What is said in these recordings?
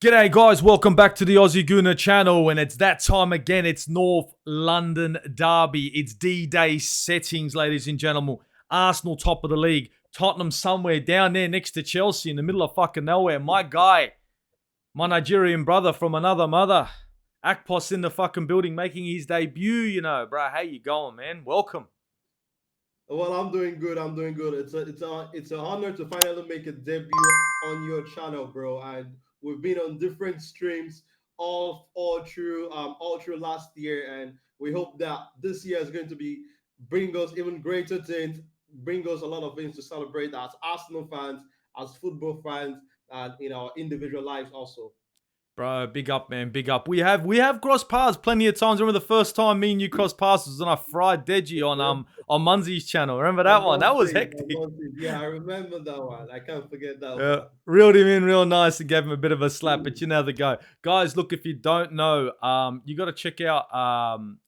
G'day guys, welcome back to the Aussie Gooner channel, and it's that time again. It's North London Derby. It's D-Day settings, ladies and gentlemen. Arsenal top of the league. Tottenham somewhere down there next to Chelsea in the middle of fucking nowhere. My guy, my Nigerian brother from another mother, Akpos in the fucking building making his debut, you know. Bro, how you going, man? Welcome. Well, I'm doing good. I'm doing good. It's an honor to finally make a debut on your channel, bro. And we've been on different streams all through last year, and we hope that this year is going to be bring us even greater things, bring us a lot of things to celebrate as Arsenal fans, as football fans, and in our individual lives also. Bro, big up, man, big up. We have crossed paths plenty of times. Remember the first time me and you crossed paths was on a fried deji on Munzie's channel. Remember that one? That was hectic. Yeah, I remember that one. I can't forget that Yeah, one. reeled him in real nice and gave him a bit of a slap, but you know the go. Guys, look, if you don't know, you got to check out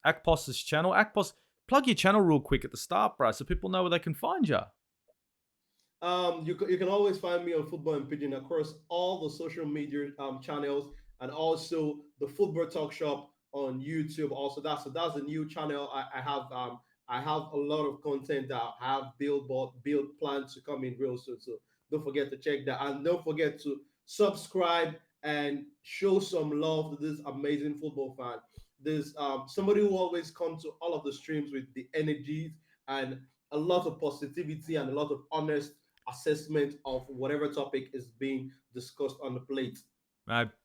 Akpos's channel. Akpos, plug your channel real quick at the start, bro, so people know where they can find you. You can always find me on Football and Pigeon across all the social media channels, and also the Football Talk Shop on YouTube. Also, that's a new channel I have. I have a lot of content that I have build plans to come in real soon. So don't forget to check that, and don't forget to subscribe and show some love to this amazing football fan. There's somebody who always comes to all of the streams with the energies and a lot of positivity and a lot of honest assessment of whatever topic is being discussed on the plate.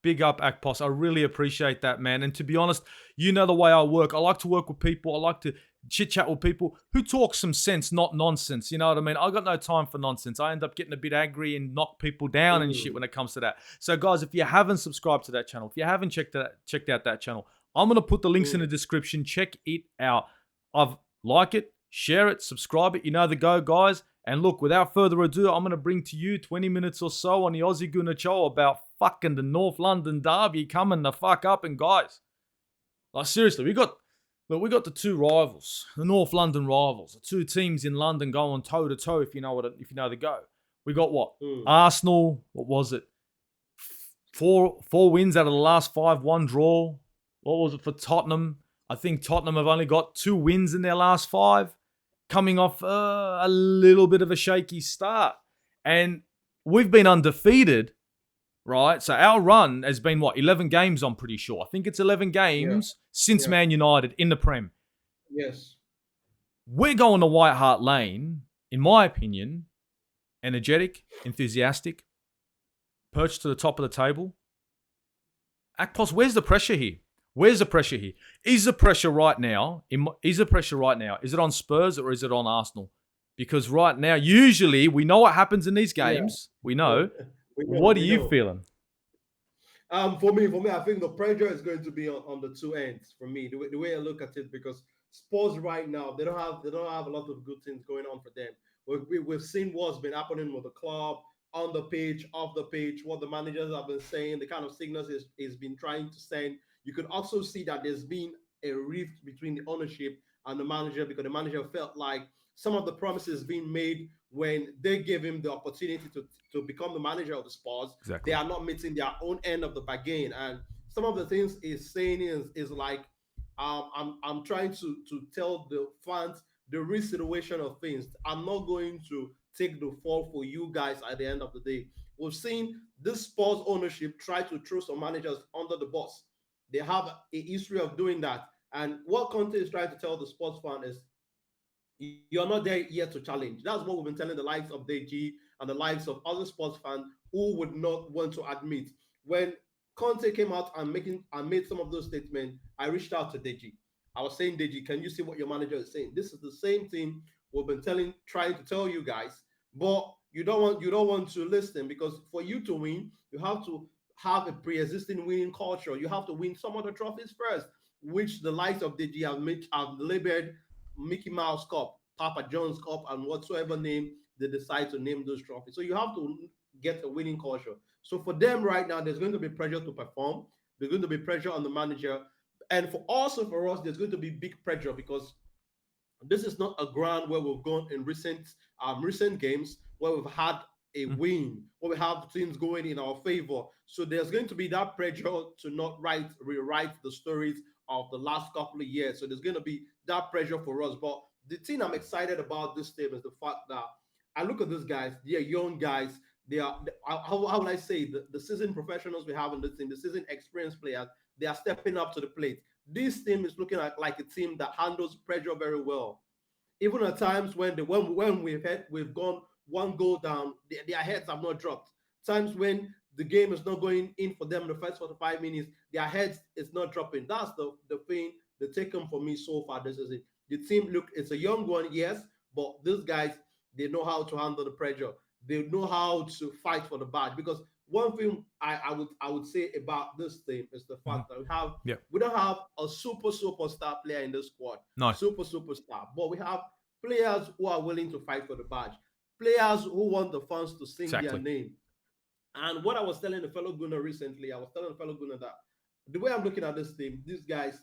Big up, Akpos. I really appreciate that, man. And to be honest, you know the way I work. I like to work with people. I like to chit chat with people who talk some sense, not nonsense. You know what I mean? I got no time for nonsense. I end up getting a bit angry and knock people down and shit when it comes to that. So, guys, if you haven't subscribed to that channel, if you haven't checked out that channel, I'm gonna put the links in the description. Check it out. Like it, share it, subscribe it. You know the go, guys. And look, without further ado, I'm going to bring to you 20 minutes or so on the Aussie Gooner Show about fucking the North London Derby coming the fuck up. And guys, like seriously, we got the two rivals, the North London rivals, the two teams in London going toe to toe. If you know the go, we got what Arsenal. What was it? Four wins out of the last five, one draw. What was it for Tottenham? I think Tottenham have only got 2 wins in their last 5, coming off a little bit of a shaky start. And we've been undefeated, right? So our run has been, 11 games, I'm pretty sure. I think it's 11 games since Man United in the Prem. Yes. We're going to White Hart Lane, in my opinion, energetic, enthusiastic, perched to the top of the table. Akpos, where's the pressure here? Where's the pressure here? Is the pressure right now? Is it on Spurs or is it on Arsenal? Because right now, usually we know what happens in these games. Yeah. We know. What are you feeling? For me, I think the pressure is going to be on the two ends. For me, the way I look at it, because Spurs right now they don't have a lot of good things going on for them. We've seen what's been happening with the club on the pitch, off the pitch, what the managers have been saying, the kind of signals is been trying to send. You could also see that there's been a rift between the ownership and the manager, because the manager felt like some of the promises being made when they gave him the opportunity to become the manager of the Spurs, they are not meeting their own end of the bargain. And some of the things he's saying is like, I'm trying to tell the fans the real situation of things. I'm not going to take the fall for you guys at the end of the day. We've seen this Spurs ownership try to throw some managers under the bus. They have a history of doing that. And what Conte is trying to tell the sports fan is, you're not there yet to challenge. That's what we've been telling the likes of Deji and the likes of other sports fans who would not want to admit. When Conte came out and made some of those statements, I reached out to Deji. I was saying, Deji, can you see what your manager is saying? This is the same thing we've been trying to tell you guys, but you don't want to listen, because for you to win, you have to have a pre-existing winning culture. You have to win some of the trophies first, which the likes of DG have labeled Mickey Mouse Cup, Papa John's Cup, and whatsoever name they decide to name those trophies. So you have to get a winning culture. So for them right now, there's going to be pressure to perform. There's going to be pressure on the manager. And for us, there's going to be big pressure, because this is not a ground where we've gone in recent games where we've had a Mm. win, when we have things going in our favor. So there's going to be that pressure to not rewrite the stories of the last couple of years. So there's going to be that pressure for us. But the thing I'm excited about this team is the fact that I look at these guys, they are young guys. They are, how would I say, the seasoned professionals we have in this team, the seasoned experienced players, they are stepping up to the plate. This team is looking like a team that handles pressure very well. Even at times when we've gone one goal down, their heads have not dropped. Times when the game is not going in for them in the first 45 minutes, their heads is not dropping. That's the thing, the take home for me so far this season. The team, look, it's a young one, yes, but these guys, they know how to handle the pressure. They know how to fight for the badge. Because one thing I would say about this team is the Mhm. fact that Yeah. we don't have a superstar player in this squad, No. superstar, but we have players who are willing to fight for the badge, players who want the fans to sing their Exactly. name. And what I was telling the fellow Gunnar recently, I was telling the fellow Gunnar that the way I'm looking at this team, these guys,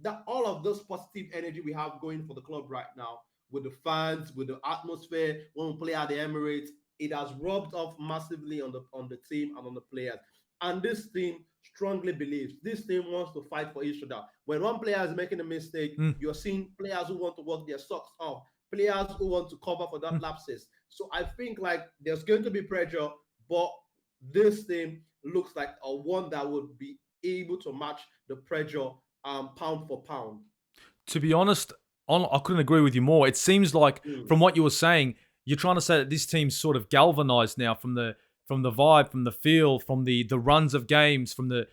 that all of this positive energy we have going for the club right now, with the fans, with the atmosphere, when we play at the Emirates, it has rubbed off massively on the team and on the players. And this team strongly believes this team wants to fight for each other. When one player is making a mistake, Mm. you're seeing players who want to work their socks off, players who want to cover for that Mm. lapses. So I think like there's going to be pressure, but this team looks like a one that would be able to match the pressure pound for pound. To be honest, I couldn't agree with you more. It seems like Mm, from what you were saying, you're trying to say that this team's sort of galvanized now from the vibe, from the feel, from the runs of games, mm,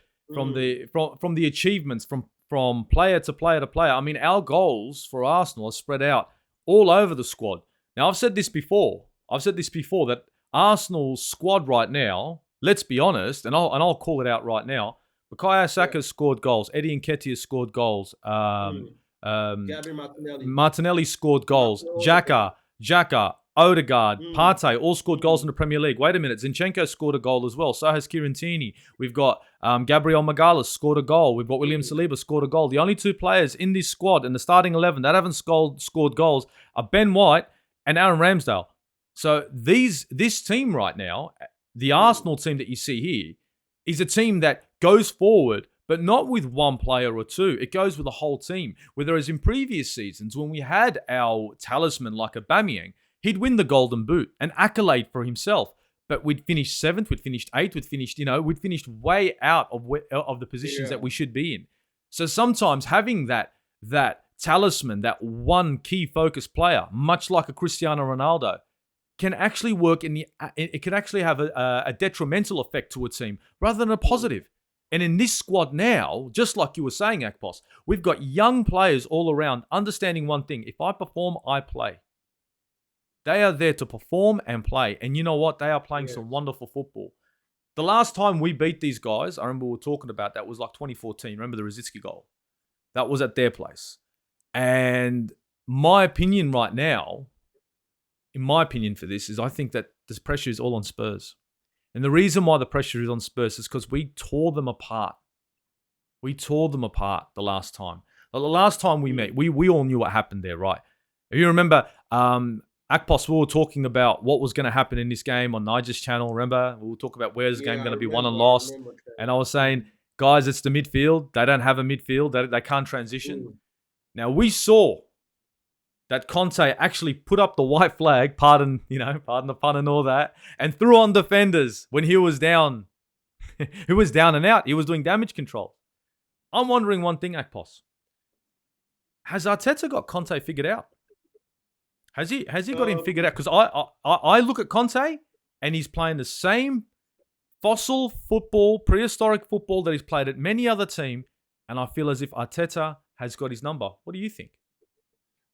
from the achievements, from player to player to player. I mean, our goals for Arsenal are spread out all over the squad. Now, I've said this before. That Arsenal's squad right now, let's be honest, and I'll call it out right now. Bukayo yeah. Saka scored goals. Eddie Nketiah scored goals. Mm. Um, Gabby Martinelli. Martinelli scored goals. Odegaard. Xhaka, Odegaard, Mm, Partey all scored goals in mm, the Premier League. Wait a minute, Zinchenko scored a goal as well. So has Tierney. We've got Gabriel Magalhaes scored a goal. We've got William mm. Saliba scored a goal. The only two players in this squad in the starting 11 that haven't scored goals are Ben White and Aaron Ramsdale. So this team right now, the Mm. Arsenal team that you see here, is a team that goes forward, but not with one player or two. It goes with the whole team. Whereas in previous seasons, when we had our talisman like Aubameyang, he'd win the Golden Boot, an accolade for himself. But we'd finished seventh, we'd finished eighth, we'd finished way out of the positions Yeah. that we should be in. So sometimes having that talisman, that one key focus player, much like a Cristiano Ronaldo, can actually work it can actually have a detrimental effect to a team rather than a Mm. positive. And in this squad now, just like you were saying, Akpos, we've got young players all around understanding one thing. If I perform, I play. They are there to perform and play. And you know what? They are playing some Yes. wonderful football. The last time we beat these guys, I remember we were talking about that was like 2014. Remember the Rosicky goal? That was at their place. And my opinion right now, in my opinion for this, is I think that this pressure is all on Spurs. And the reason why the pressure is on Spurs is because we tore them apart. We tore them apart the last time. The last time we met, Mm. we all knew what happened there, right? If you remember, Akpos, we were talking about what was going to happen in this game on Nigel's channel. Remember, we were talking about where's this game Yeah, going to be won and I lost. remember that. And I was saying, Mm. guys, it's the midfield. They don't have a midfield. They can't transition. Mm. Now, we saw that Conte actually put up the white flag, pardon the pun and all that, and threw on defenders when he was down. He was down and out. He was doing damage control. I'm wondering one thing, Akpos. Has Arteta got Conte figured out? Has he got him figured Um, out? Because I look at Conte and he's playing the same fossil football, prehistoric football that he's played at many other teams, and I feel as if Arteta has got his number. What do you think?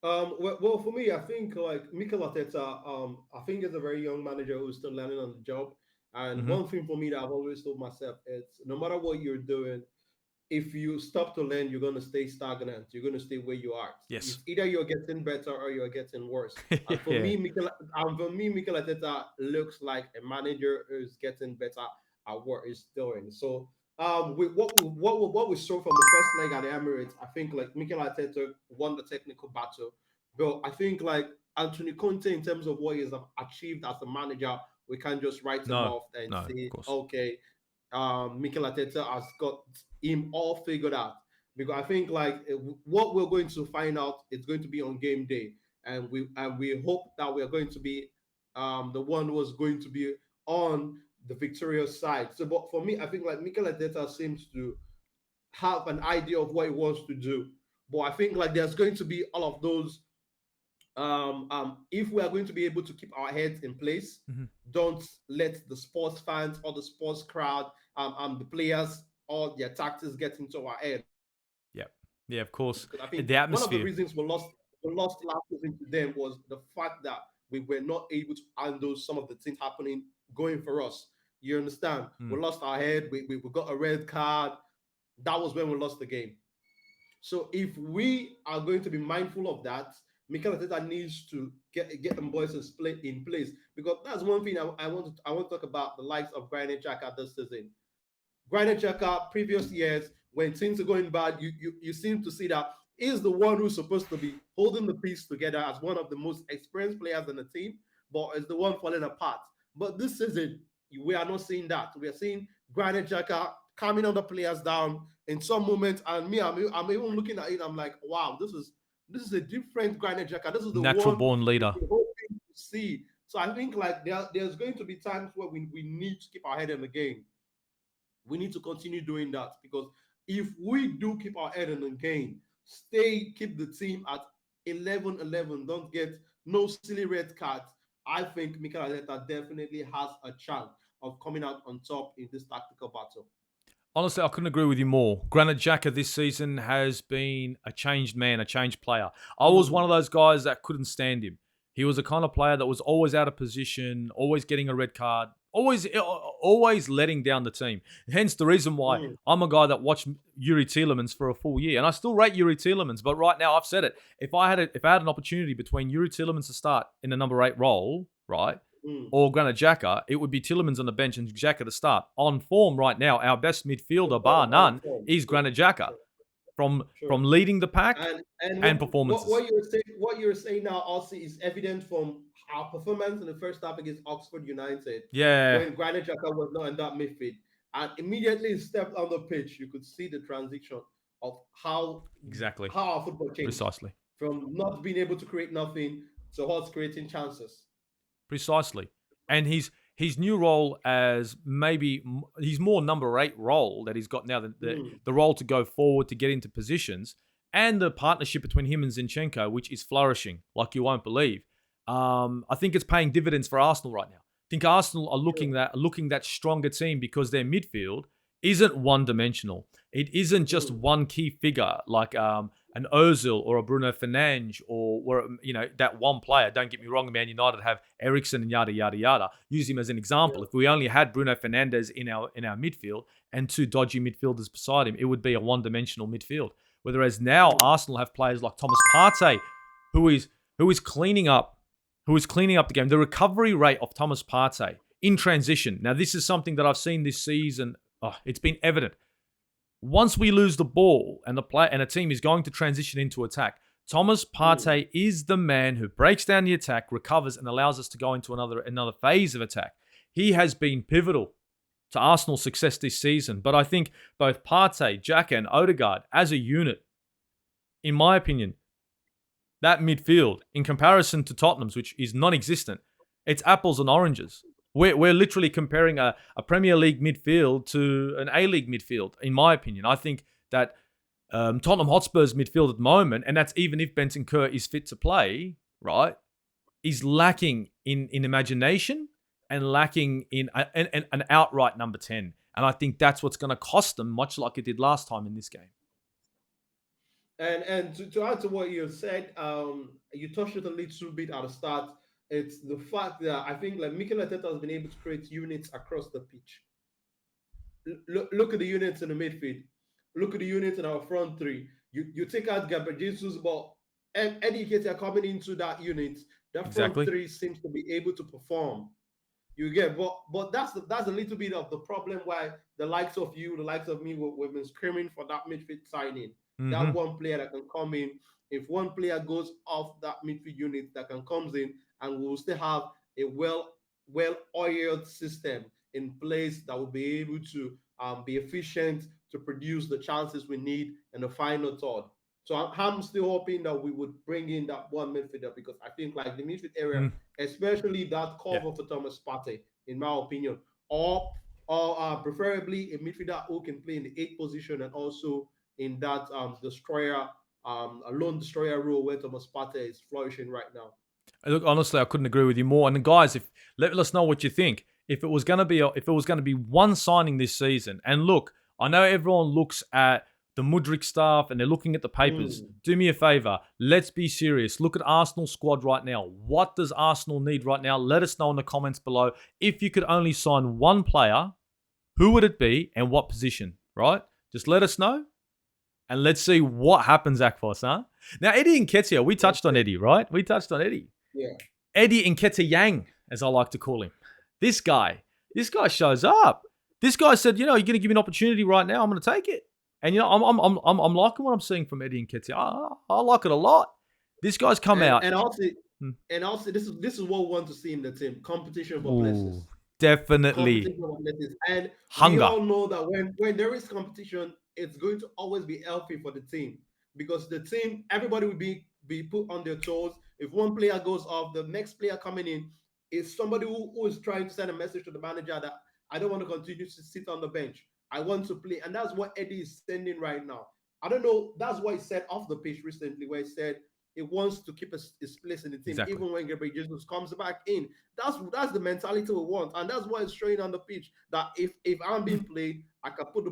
well, for me, I think like Mikel Arteta, I think is a very young manager who's still learning on the job. And Mm-hmm. one thing for me that I've always told myself is no matter what you're doing, if you stop to learn, you're going to stay stagnant. You're going to stay where you are. Yes. It's either you're getting better or you're getting worse. And Yeah. For me, Mikel Arteta looks like a manager who's getting better at what he's doing. So, what we saw from the first leg at the Emirates, I think like Mikel Arteta won the technical battle, but I think like Anthony Conte, in terms of what he's achieved as a manager, we can't just write him No, off and no, of say, course. okay, Mikel Arteta has got him all figured out. Because I think like what we're going to find out is going to be on game day, and we hope that we are going to be the one who was going to be on the victorious side. So, but for me, I think like Mikel Arteta seems to have an idea of what he wants to do. But I think like there's going to be all of those. If we are going to be able to keep our heads in place, Mm-hmm. don't let the sports fans or the sports crowd, the players, all their tactics get into our head. Yeah, yeah, of course. Because I think The one of the atmosphere. reasons we lost last season to them was the fact that we were not able to handle some of the things happening going for us. You understand? We Mm. lost our head. We got a red card. That was when we lost the game. So if we are going to be mindful of that, Mikel Arteta needs to get them boys in place, because that's one thing I want to talk about the likes of Granit Xhaka this season. Granit Xhaka, previous years, when things are going bad, you seem to see that he's the one who's supposed to be holding the piece together as one of the most experienced players in the team, but is the one falling apart. But this season, we are not seeing that. We are seeing Granit Xhaka calming other players down in some moments, and I'm even looking at it. I'm like, wow, this is a different Granit Xhaka. This is the Natural one born we've leader. been hoping to see. So I think like there's going to be times where we need to keep our head in the game. We need to continue doing that, because if we do keep our head in the game, keep the team at 11-11, don't get no silly red cards, I think Mikel Arteta definitely has a chance of coming out on top in this tactical battle. Honestly, I couldn't agree with you more. Granit Xhaka this season has been a changed man, a changed player. I was one Mm, of those guys that couldn't stand him. He was the kind of player that was always out of position, always getting a red card, always letting down the team. Hence the reason why mm, I'm a guy that watched Yuri Tielemans for a full year, and I still rate Yuri Tielemans. But right now, I've said it. If I had an opportunity between Yuri Tielemans to start in the number 8 role, right, mm. or Granit Xhaka, it would be Tielemans on the bench and Xhaka to start. On form right now, our best midfielder, bar On none, form. is True, Granit Xhaka true, from true. leading the pack And and what performances. what you're saying now also is evident from our performance in the first half against Oxford United, Yeah, when Granit Xhaka was not in that midfield, and immediately he stepped on the pitch. You could see the transition of exactly. how our football changed Precisely. from not being able to create nothing to us creating chances. Precisely. And his new role as he's more number 8 role that he's got now, Mm, the role to go forward, to get into positions, and the partnership between him and Zinchenko, which is flourishing like you won't believe. I think it's paying dividends for Arsenal right now. I think Arsenal are true. looking that stronger team because their midfield isn't one dimensional. It isn't just Mm, one key figure like an Ozil or a Bruno Fernandes or that one player. Don't get me wrong, Man United have Eriksen and yada yada yada. Use him as an yeah. example. If we only had Bruno Fernandes in our midfield and 2 dodgy midfielders beside him, it would be a one-dimensional midfield. Whereas now Mm, Arsenal have players like Thomas Partey, who is who is cleaning up the game. The recovery rate of Thomas Partey in transition. Now, this is something that I've seen this season. Oh, it's been evident. Once we lose the ball and a team is going to transition into attack, Thomas mm. Partey is the man who breaks down the attack, recovers, and allows us to go into another phase of attack. He has been pivotal to Arsenal's success this season. But I think both Partey, Xhaka, and Odegaard, as a unit, in my opinion, that midfield, in comparison to Tottenham's, which is non-existent, it's apples and oranges. We're literally comparing a Premier League midfield to an A-League midfield, in my opinion. I think that Tottenham Hotspur's midfield at the moment, and that's even if Bentancur is fit to play, right, is lacking in imagination and lacking in an outright number 10. And I think that's what's going to cost them, much like it did last time in this game. And to add to what you said, you touched it a little bit at the start. It's the fact that I think like Mikel Arteta has been able to create units across the pitch. Look at the units in the midfield. Look at the units in our front three. You take out Gabriel Jesus, but Eddie Nketiah coming into that unit, that front Exactly. three seems to be able to perform. You get, but that's a little bit of the problem why the likes of you, the likes of me, we've been screaming for that midfield signing. That Mm-hmm. one player that can come in. If one player goes off that midfield unit, that can comes in, and we'll still have a well-oiled system in place that will be able to be efficient to produce the chances we need in the final third. So I'm still hoping that we would bring in that one midfielder because I think like the midfield area, especially that Yeah. cover for Thomas Partey, in my opinion, or preferably a midfielder who can play in the eighth position and also in that destroyer, a lone destroyer role where Thomas Partey is flourishing right now. Look, honestly, I couldn't agree with you more. And guys, if let us know what you think. If it was going to be one signing this season, and look, I know everyone looks at the Mudryk stuff and they're looking at the papers. Do me a favor. Let's be serious. Look at Arsenal's squad right now. What does Arsenal need right now? Let us know in the comments below. If you could only sign one player, who would it be and what position? Right? Just let us know. And let's see what happens, Akpos, huh? Now, Eddie Nketiah, we touched on Eddie, right? We touched on Eddie. Yeah. Eddie Nketiah, as I like to call him. This guy shows up. This guy said, you're going to give me an opportunity right now. I'm going to take it. And I'm liking what I'm seeing from Eddie Nketiah. I like it a lot. This guy's come out. And also, this is what we want to see in the team: competition for places. Definitely. Competition for places. And Hunger. we all know that when there is competition, it's going to always be healthy for the team because the team, everybody will be put on their toes. If one player goes off, the next player coming in is somebody who is trying to send a message to the manager that I don't want to continue to sit on the bench. I want to play. And that's what Eddie is sending right now. I don't know. That's what he said off the pitch recently, where he said he wants to keep his place in the team, even when Gabriel Jesus comes back in. That's the mentality we want. And that's what it's showing on the pitch. That if I'm being played, I can put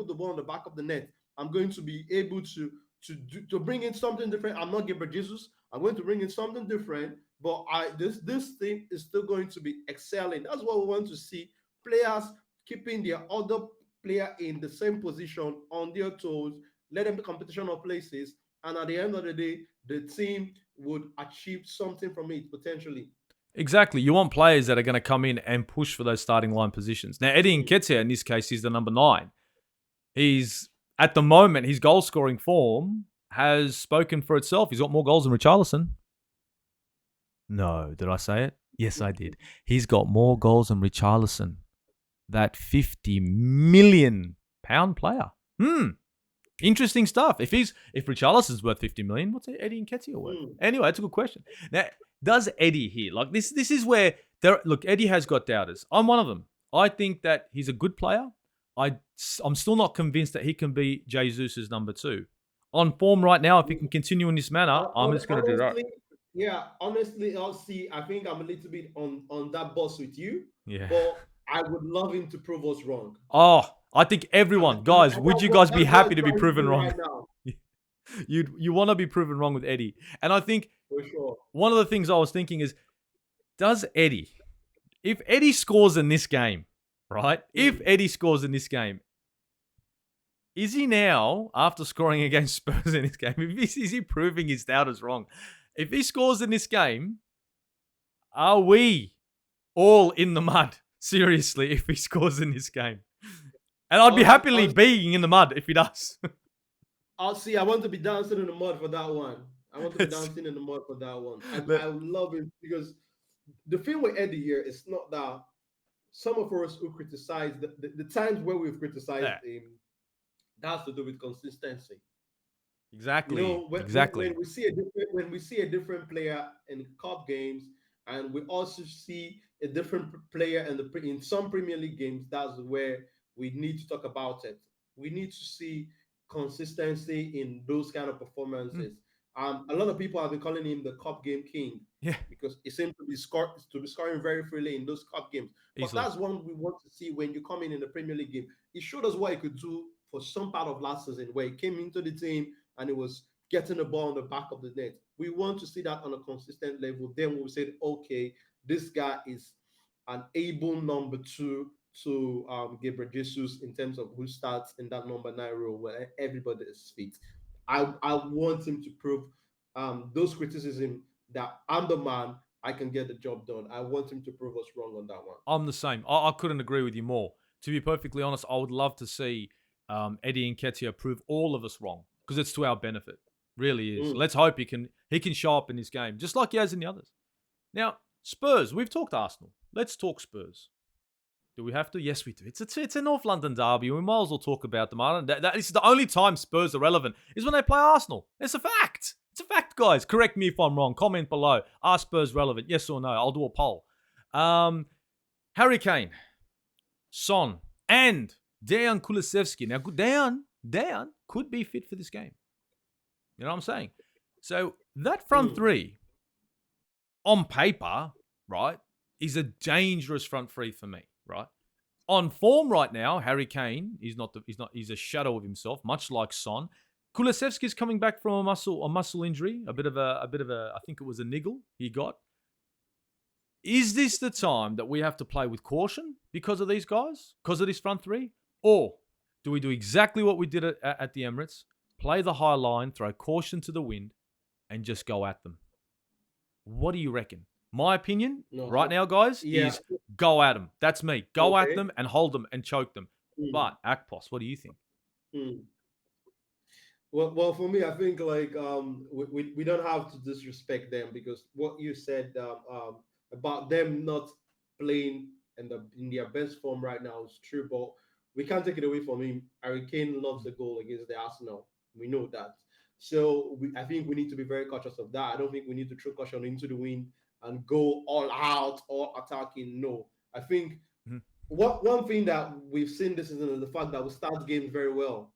the ball on the back of the net. I'm going to be able to bring in something different. I'm not Gabriel Jesus. I'm going to bring in something different, but this thing is still going to be excelling. That's what we want to see. Players keeping their other player in the same position on their toes, let them be competition of places, and at the end of the day, the team would achieve something from it potentially. Exactly. You want players that are going to come in and push for those starting line positions. Now, Eddie Nketiah, in this case, he's the number 9. At the moment, his goal scoring form has spoken for itself. He's got more goals than Richarlison. No, did I say it? Yes, I did. He's got more goals than Richarlison. That £50 million player. Interesting stuff. If Richarlison's worth 50 million, what's Eddie Nketiah worth? Anyway, that's a good question. Now, does Eddie here, like this is where Eddie has got doubters. I'm one of them. I think that he's a good player. I'm still not convinced that he can be Jesus' number 2. On form right now, if he can continue in this manner, I'm just going to do that. Yeah, honestly, LC, I think I'm a little bit on that bus with you. Yeah. But I would love him to prove us wrong. Oh, I think everyone, guys, would you guys be happy to be proven wrong? Right now. You want to be proven wrong with Eddie. And I think for sure. One of the things I was thinking is, if Eddie scores in this game, right? If Eddie scores in this game, is he now, after scoring against Spurs in this game, is he proving his doubters wrong? If he scores in this game, are we all in the mud? Seriously, if he scores in this game. And I'd be happily being in the mud if he does. I want to be dancing in the mud for that one. I want to be dancing in the mud for that one. I love it because the thing with Eddie here is not that some of us who criticize the times where we've criticized him, that has to do with consistency. Exactly. When we see a different player in cup games, and we also see a different player in some Premier League games, that's where we need to talk about it. We need to see consistency in those kind of performances. A lot of people have been calling him the cup game king, because he seems to be scoring very freely in those cup games. But that's one we want to see when you come in the Premier League game. He showed us what he could do for some part of last season, where he came into the team and he was getting the ball on the back of the net. We want to see that on a consistent level. Then we'll say, okay, this guy is an able number 2 to Gabriel Jesus in terms of who starts in that number 9 role where everybody is fit. I want him to prove those criticism that I'm the man, I can get the job done. I want him to prove us wrong on that one. I'm the same. I couldn't agree with you more. To be perfectly honest, I would love to see Eddie Nketiah prove all of us wrong, because it's to our benefit. Really is. Let's hope he can show up in this game, just like he has in the others. Now, Spurs, we've talked Arsenal. let's talk Spurs. Do we have to? Yes, we do. It's a North London derby. We might as well talk about them. This is the only time Spurs are relevant is when they play Arsenal. It's a fact. It's a fact, guys. Correct me if I'm wrong. Comment below. Are Spurs relevant? Yes or no? I'll do a poll. Harry Kane, Son, and Dejan Kulusevski. Now, Dejan could be fit for this game. You know what I'm saying? So that front three, on paper, right, is a dangerous front three for me, right? On form right now, Harry Kane he's a shadow of himself, much like Son. Kulusevski's coming back from a muscle injury, a bit of a I think it was a niggle he got. Is this the time that we have to play with caution because of these guys, because of this front three, or do we do exactly what we did at the Emirates, play the high line, throw caution to the wind, and just go at them? What do you reckon? My opinion right now, guys, is go at them. That's me. Go at them and hold them and choke them. But Akpos, what do you think? Well, for me, I think like we don't have to disrespect them because what you said about them not playing in their best form right now is true, but we can't take it away from him. Harry Kane loves the goal against the Arsenal. We know that. So I think we need to be very cautious of that. I don't think we need to throw caution into the wind and go all out, all attacking. No, I think one thing that we've seen this season is the fact that we start games very well.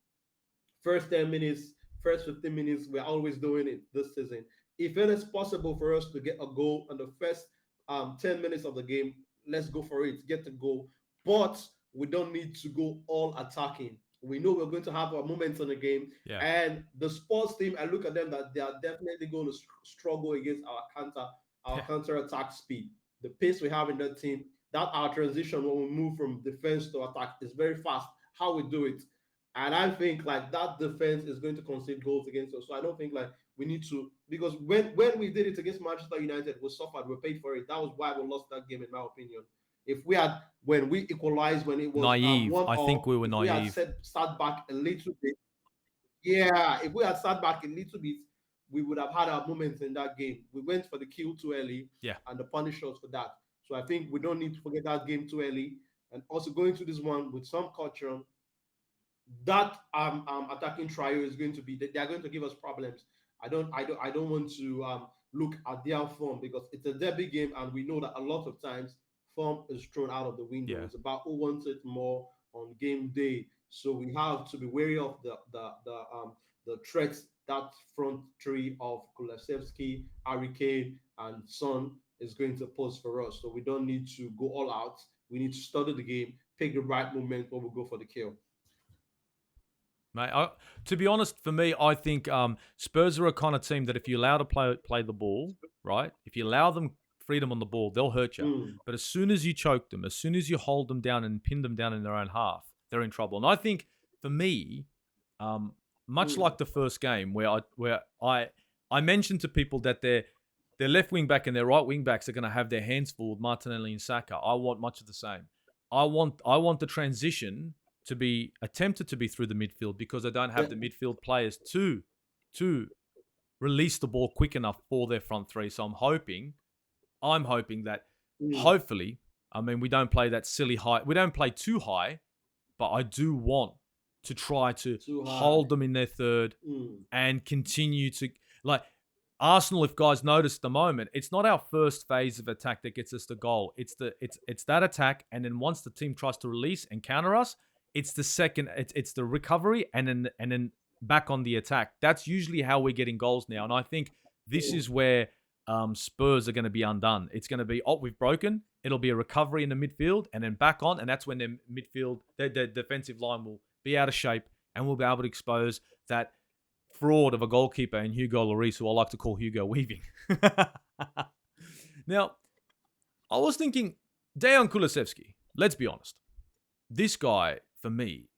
First 10 minutes, first 15 minutes, we're always doing it this season. If it is possible for us to get a goal in the first 10 minutes of the game, let's go for it, get the goal. But we don't need to go all attacking. We know we're going to have our moments in the game. Yeah. And the sports team, I look at them that they are definitely going to struggle against our counter-attack speed. The pace we have in that team, that our transition when we move from defense to attack is very fast. How we do it. And I think like that defense is going to concede goals against us. So I don't think like we need to, because when we did it against Manchester United, we suffered, we paid for it. That was why we lost that game, in my opinion. If we had, when we equalized, when it was naive, I think we were naive. If we had sat back a little bit, if we had sat back a little bit, we would have had our moments in that game. We went for the kill too early, and the punish us for that. So I think we don't need to forget that game too early, and also going to this one with some caution. That attacking trio is going to be, they are going to give us problems. I don't want to look at their form because it's a derby game and we know that a lot of times form is thrown out of the window. It's about who wants it more on game day. So we have to be wary of the threats that front three of Kulusevski, Harry Kane, and Son is going to pose for us. So we don't need to go all out. We need to study the game, pick the right moment when we go for the kill. Mate, to be honest, for me, I think Spurs are a kind of team that if you allow to play the ball, right? If you allow them freedom on the ball, they'll hurt you. But as soon as you choke them, as soon as you hold them down and pin them down in their own half, they're in trouble. And I think for me, much like the first game where I mentioned to people that their left wing back and their right wing backs are going to have their hands full with Martinelli and Saka. I want much of the same. I want the transition to be attempted to be through the midfield because they don't have the midfield players to release the ball quick enough for their front three. So I'm hoping that hopefully, I mean, we don't play that silly high. We don't play too high, but I do want to try to hold them in their third and continue to, like, Arsenal, if guys notice at the moment, it's not our first phase of attack that gets us the goal. It's that attack, and then once the team tries to release and counter us, it's the second. It's the recovery, and then back on the attack. That's usually how we're getting goals now, and I think this is where Spurs are going to be undone. It's going to be, we've broken. It'll be a recovery in the midfield, and then back on, and that's when their defensive line will be out of shape, and we'll be able to expose that fraud of a goalkeeper in Hugo Lloris, who I like to call Hugo Weaving. Now, I was thinking, Dejan Kulusevski, let's be honest. This guy, for me,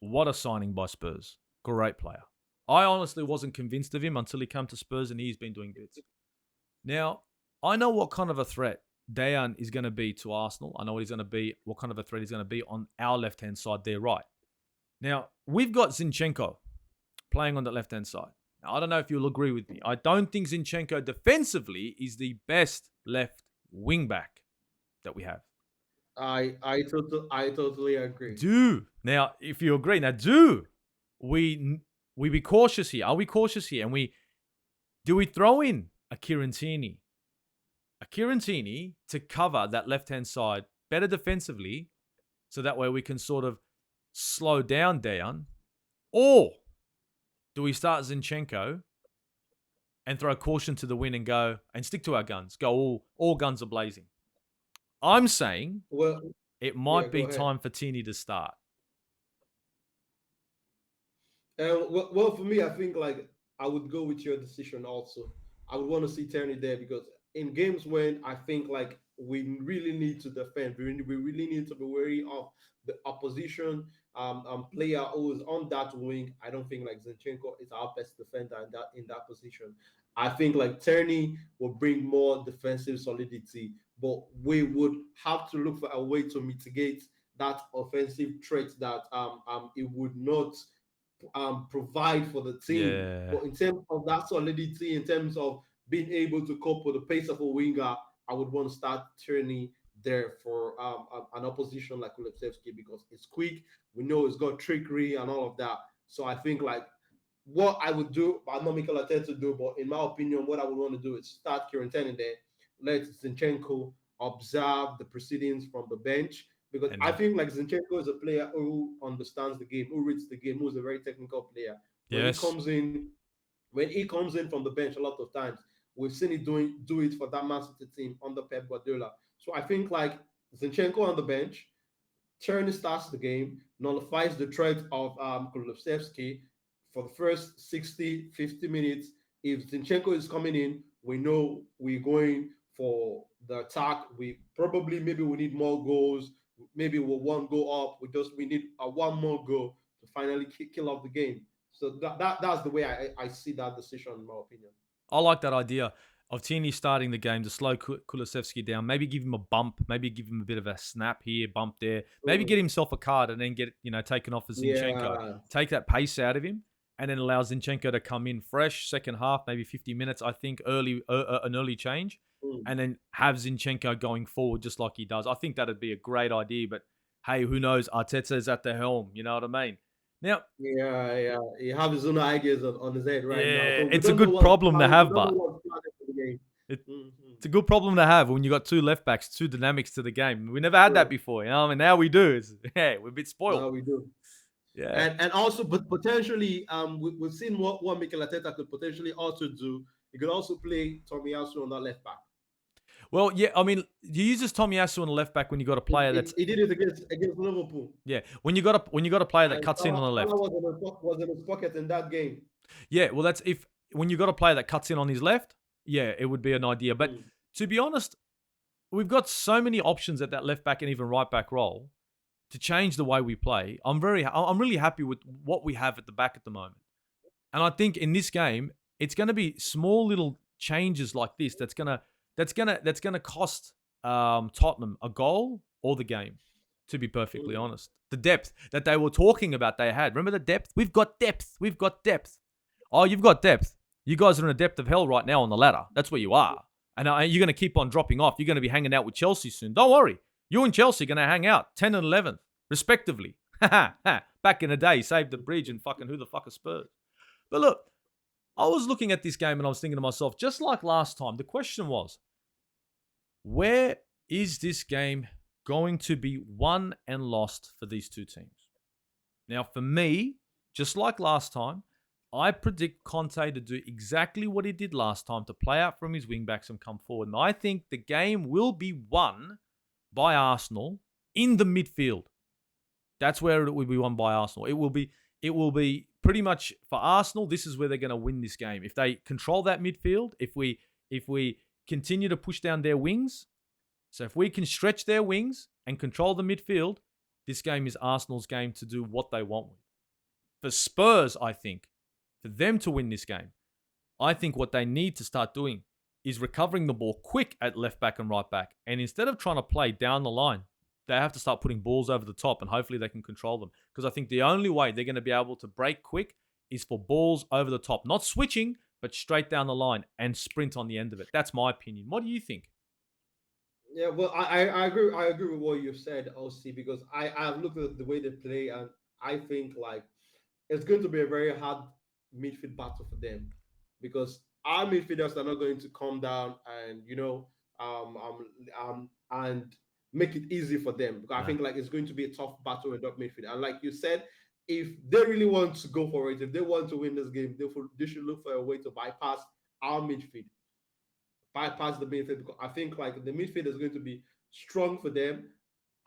what a signing by Spurs. Great player. I honestly wasn't convinced of him until he came to Spurs and he's been doing bits. Now, I know what kind of a threat Dejan is going to be to Arsenal. I know what kind of a threat he's going to be on our left-hand side, their right. Now, we've got Zinchenko playing on the left-hand side. Now, I don't know if you'll agree with me. I don't think Zinchenko defensively is the best left wing back that we have. I totally agree. Do now, if you agree, now do we be cautious here? Are we cautious here? And do we throw in a Tierney to cover that left hand side better defensively, so that way we can sort of slow down, or do we start Zinchenko and throw caution to the wind and go and stick to our guns? Go all guns are blazing. I'm saying Well, it yeah, might go be ahead. time for Tierney to start. Well, for me, I think like I would go with your decision also. I would want to see Tierney there because in games when I think like we really need to defend, we really need to be wary of the opposition player who is on that wing. I don't think like Zinchenko is our best defender in that position. I think like Tierney will bring more defensive solidity, but we would have to look for a way to mitigate that offensive threat that it would not provide for the team. Yeah. But in terms of that solidity, in terms of being able to cope with the pace of a winger, I would want to start Tierney there for an opposition like Kulusevski because it's quick. We know it's got trickery and all of that. So I think like what I would do, I'm not Mikel Arteta to do, but in my opinion, what I would want to do is start Kieran there, let Zinchenko observe the proceedings from the bench, because And I think like Zinchenko is a player who understands the game, who reads the game, who's a very technical player. When he yes. comes in, when he comes in from the bench, a lot of times we've seen it do it for that Man City team under Pep Guardiola. So I think like Zinchenko on the bench, Tierney starts the game, nullifies the threat of Kulusevski for the first 60, 50 minutes. If Zinchenko is coming in, we know we're going for the attack. We probably maybe we need more goals. Maybe we'll one go up. We need a one more goal to finally kill off the game. So that's the way I see that decision in my opinion. I like that idea of Tierney starting the game to slow Kulusevski down. Maybe give him a bump. Maybe give him a bit of a snap here, bump there. Maybe get himself a card and then get taken off as Zinchenko. Yeah. Take that pace out of him and then allow Zinchenko to come in fresh second half, maybe 50 minutes. I think an early change, and then have Zinchenko going forward just like he does. I think that'd be a great idea. But hey, who knows? Arteta's at the helm. You know what I mean? Now, Yeah. He have his own ideas on his head right now. yeah, So we it's a don't know good what's problem to planning. We have, don't know but what's planning for the game. it's a good problem to have when you got two left backs, two dynamics to the game. We never had that Sure. before, you know. I mean, now we do. We're a bit spoiled. Now we do. Yeah. And also, but potentially, we've seen what Mikel Arteta could potentially also do. He could also play Tomiyasu on that left back. Well, yeah. I mean, you use this Tomiyasu on the left back when you got a player that's He did it against Liverpool. yeah. When you got a player that And cuts in on the left. Salah was in his pocket in that game. Yeah. Well, that's if when you got a player that cuts in on his left. Yeah, it would be an idea. But to be honest, we've got so many options at that left back and even right back role to change the way we play. I'm really happy with what we have at the back at the moment. And I think in this game, it's going to be small little changes like this that's going to cost Tottenham a goal or the game, to be perfectly honest. The depth that they were talking about they had. Remember the depth? We've got depth. Oh, you've got depth. You guys are in a depth of hell right now on the ladder. That's where you are. And you're going to keep on dropping off. You're going to be hanging out with Chelsea soon. Don't worry. You and Chelsea are going to hang out 10 and 11, respectively. Back in the day, saved the bridge and fucking who the fuck is Spurs. But look, I was looking at this game and I was thinking to myself, just like last time, the question was, where is this game going to be won and lost for these two teams? Now, for me, just like last time, I predict Conte to do exactly what he did last time, to play out from his wingbacks and come forward. And I think the game will be won by Arsenal in the midfield. That's where it will be won by Arsenal. It will be pretty much for Arsenal. This is where they're going to win this game. If they control that midfield, if we continue to push down their wings, so if we can stretch their wings and control the midfield, this game is Arsenal's game to do what they want with. For Spurs, I think, for them to win this game, I think what they need to start doing is recovering the ball quick at left back and right back. And instead of trying to play down the line, they have to start putting balls over the top and hopefully they can control them. Because I think the only way they're going to be able to break quick is for balls over the top. Not switching, but straight down the line and sprint on the end of it. That's my opinion. What do you think? Yeah, well, I agree. I agree with what you've said, OC, because I've looked at the way they play, and I think like it's going to be a very hard midfield battle for them because our midfielders are not going to come down and and make it easy for them. Because I No. think like it's going to be a tough battle in that midfield. And like you said, if they really want to go for it, if they want to win this game, they should look for a way to bypass our midfield, bypass the midfield. Because I think like the midfield is going to be strong for them.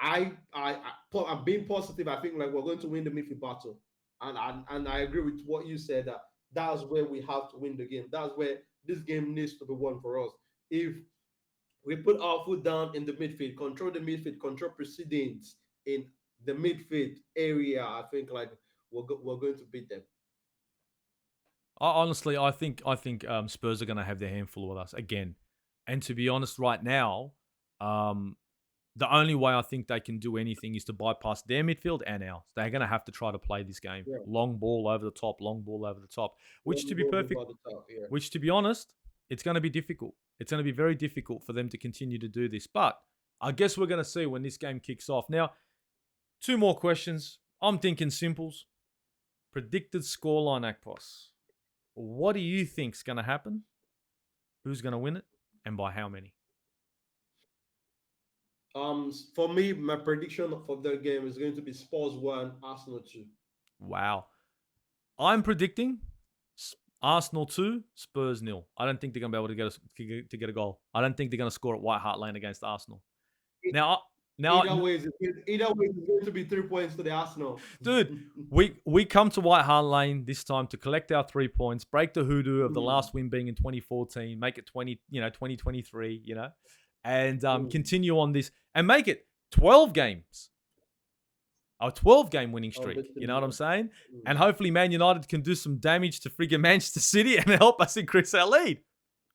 I'm being positive. I think like we're going to win the midfield battle, and I agree with what you said that that's where we have to win the game. That's where this game needs to be won for us. If we put our foot down in the midfield, control proceedings in the midfield area, I think like we're going to beat them. Honestly, I think Spurs are going to have their handful with us again. And to be honest, right now, um, the only way I think they can do anything is to bypass their midfield and ours. They're going to have to try to play this game Yeah, long ball over the top, long ball over the top. Which, to be go perfect, about the top. Yeah. which to be honest, it's going to be difficult. It's going to be very difficult for them to continue to do this. But I guess we're going to see when this game kicks off. Now, two more questions. I'm thinking simples. Predicted scoreline, Akpos. What do you think's going to happen? Who's going to win it? And by how many? For me, my prediction for the game is going to be Spurs 1, Arsenal 2. Wow. I'm predicting Arsenal 2, Spurs nil. I don't think they're going to be able to get a goal. I don't think they're going to score at White Hart Lane against Arsenal. Now, now, Either way, it's going to be 3 points to the Arsenal. dude, we come to White Hart Lane this time to collect our 3 points, break the hoodoo of the Mm, last win being in 2014, make it 2023, and mm. continue on this and make it 12 games. A 12-game winning Oh, streak. You victory, know what yeah. I'm saying? Mm. And hopefully Man United can do some damage to friggin' Manchester City and help us increase our lead.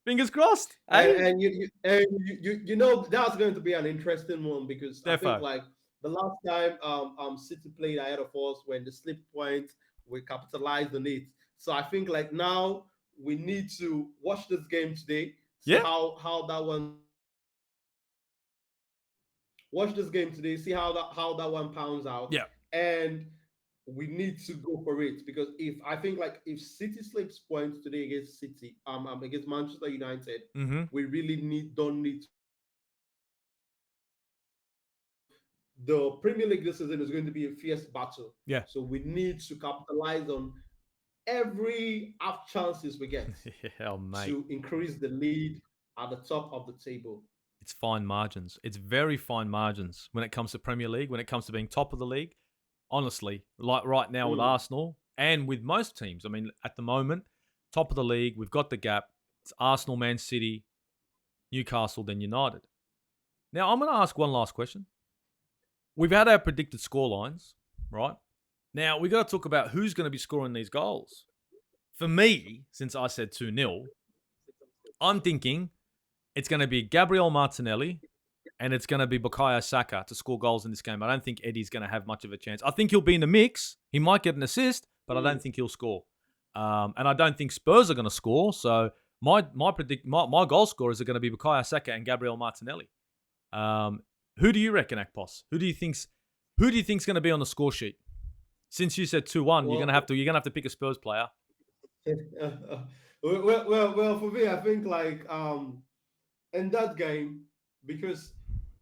Fingers crossed. Eh? And you know that's going to be an interesting one because I think Defo. like the last time City played ahead of us when the slip point we capitalized on it. So I think like now we need to watch this game today, see Yeah? how that one watch this game today, see how that one pounds out, Yeah. and we need to go for it because if I think like if City slips points today against City, against Manchester United, Mm-hmm. we really don't need the Premier League this season is going to be a fierce battle. Yeah. So we need to capitalize on every half chances we get Hell, mate. to increase the lead at the top of the table. It's fine margins. It's very fine margins when it comes to Premier League, when it comes to being top of the league. Honestly, like right now with Mm. Arsenal and with most teams. I mean, at the moment, top of the league, we've got the gap. It's Arsenal, Man City, Newcastle, then United. Now, I'm going to ask one last question. We've had our predicted score lines, right? Now, we got to talk about who's going to be scoring these goals. For me, since I said 2-0, I'm thinking it's going to be Gabriel Martinelli and it's going to be Bukayo Saka to score goals in this game. I don't think Eddie's going to have much of a chance. I think he'll be in the mix. He might get an assist, but I Mm. don't think he'll score. And I don't think Spurs are going to score. So my goal scorers are going to be Bukayo Saka and Gabriel Martinelli. Who do you reckon, Akpos? Who do you think's going to be on the score sheet? Since you said 2-1, you're Well, gonna have to pick a Spurs player. well, for me, I think like in that game because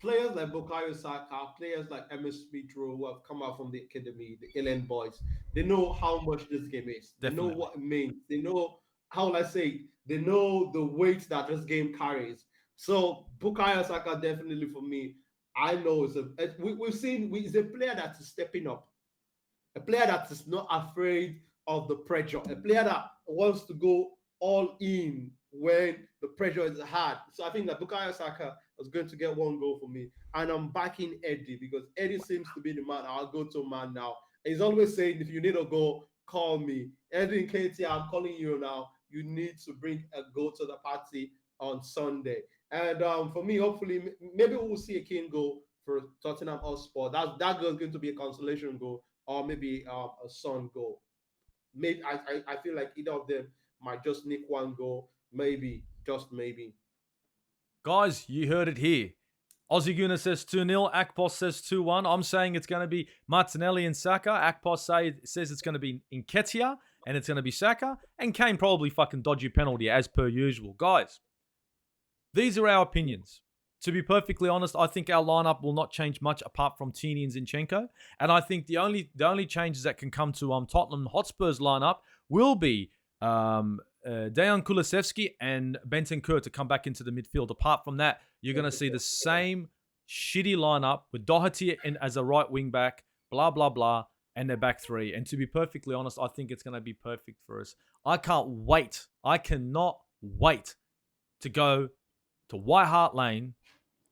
players like Bukayo Saka, players like MS Smith Rowe who have come out from the academy, the Alien boys, they know how much this game is. They know Definitely. what it means. They know how will I say. They know the weight that this game carries. So Bukayo Saka definitely for me. I know we've seen he's a player that is stepping up, a player that is not afraid of the pressure, a player that wants to go all in when the pressure is hard. So I think that Bukayo Saka is going to get one goal for me. And I'm backing Eddie because Eddie seems to be the man, our go-to man now. He's always saying, if you need a goal, call me. Eddie Nketiah, I'm calling you now. You need to bring a goal to the party on Sunday. And for me, hopefully, maybe we'll see a Kane goal for Tottenham Hotspur. That goal is going to be a consolation goal or maybe a Son goal. Maybe I feel like either of them might just nick one goal. Maybe, just maybe. Guys, you heard it here. Aussie Guna says 2-0. Akpos says 2-1. I'm saying it's going to be Martinelli and Saka. Akpos says it's going to be Nketiah and it's going to be Saka. And Kane probably fucking dodgy penalty as per usual. Guys, these are our opinions. To be perfectly honest, I think our lineup will not change much apart from Tierney and Zinchenko. And I think the only changes that can come to Tottenham Hotspur's lineup will be Dejan Kulusevski and Bentancur to come back into the midfield. Apart from that, you're going to see the same shitty lineup with Doherty as a right wing back, blah, blah, blah, and their back three. And to be perfectly honest, I think it's going to be perfect for us. I can't wait. I cannot wait to go to White Hart Lane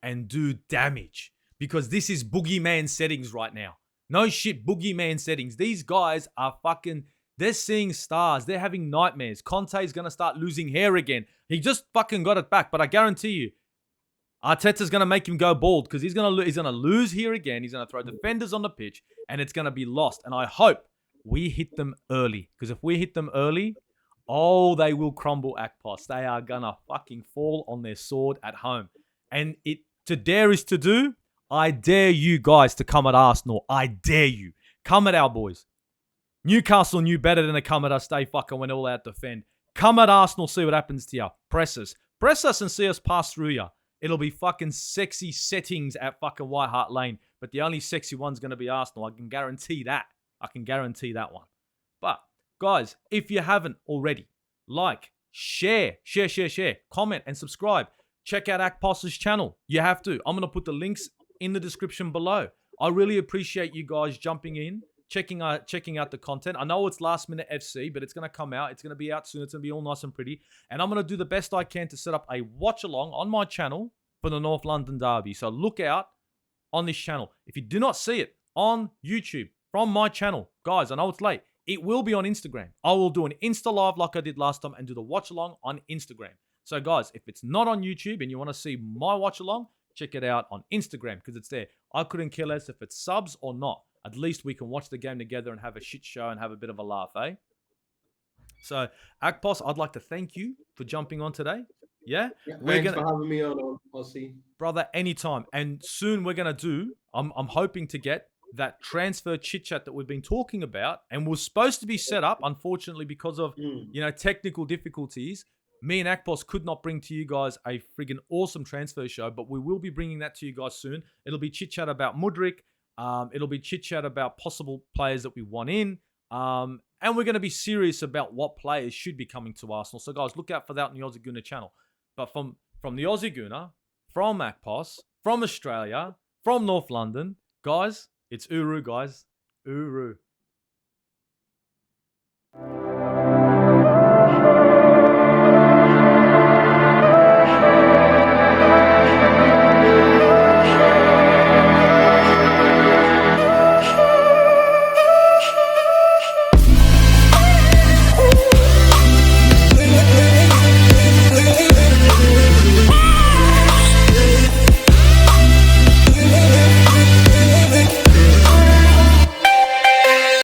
and do damage because this is boogeyman settings right now. No shit, boogeyman settings. These guys are fucking... They're seeing stars. They're having nightmares. Conte's going to start losing hair again. He just fucking got it back. But I guarantee you, Arteta's going to make him go bald because he's going to lose here again. He's going to throw defenders on the pitch and it's going to be lost. And I hope we hit them early because if we hit them early, oh, they will crumble, Akpos. They are going to fucking fall on their sword at home. And to dare is to do. I dare you guys to come at Arsenal. I dare you. Come at our boys. Newcastle knew better than to come at us. They fucking went all out defend. Come at Arsenal, see what happens to you. Press us. Press us and see us pass through you. It'll be fucking sexy settings at fucking White Hart Lane. But the only sexy one's going to be Arsenal. I can guarantee that. I can guarantee that one. But, guys, if you haven't already, like, share, comment, and subscribe. Check out Akpos's channel. You have to. I'm going to put the links in the description below. I really appreciate you guys jumping in. Checking out the content. I know it's last minute FC, but it's going to come out. It's going to be out soon. It's going to be all nice and pretty. And I'm going to do the best I can to set up a watch along on my channel for the North London Derby. So look out on this channel. If you do not see it on YouTube from my channel, guys, I know it's late. It will be on Instagram. I will do an Insta Live like I did last time and do the watch along on Instagram. So guys, if it's not on YouTube and you want to see my watch along, check it out on Instagram because it's there. I couldn't care less if it's subs or not. At least we can watch the game together and have a shit show and have a bit of a laugh, eh? So, Akpos, I'd like to thank you for jumping on today. Yeah? Thanks for having me on, Aussie. Brother, anytime. And soon we're going to do, I'm hoping to get that transfer chit-chat that we've been talking about and was supposed to be set up, unfortunately, because of, technical difficulties. Me and Akpos could not bring to you guys a friggin' awesome transfer show, but we will be bringing that to you guys soon. It'll be chit-chat about Mudryk. It'll be chit-chat about possible players that we want in. And we're going to be serious about what players should be coming to Arsenal. So, guys, look out for that on the Aussie Guna channel. But from the Aussie Guna, from Akpos, from Australia, from North London, guys, it's Uru, guys. Uru.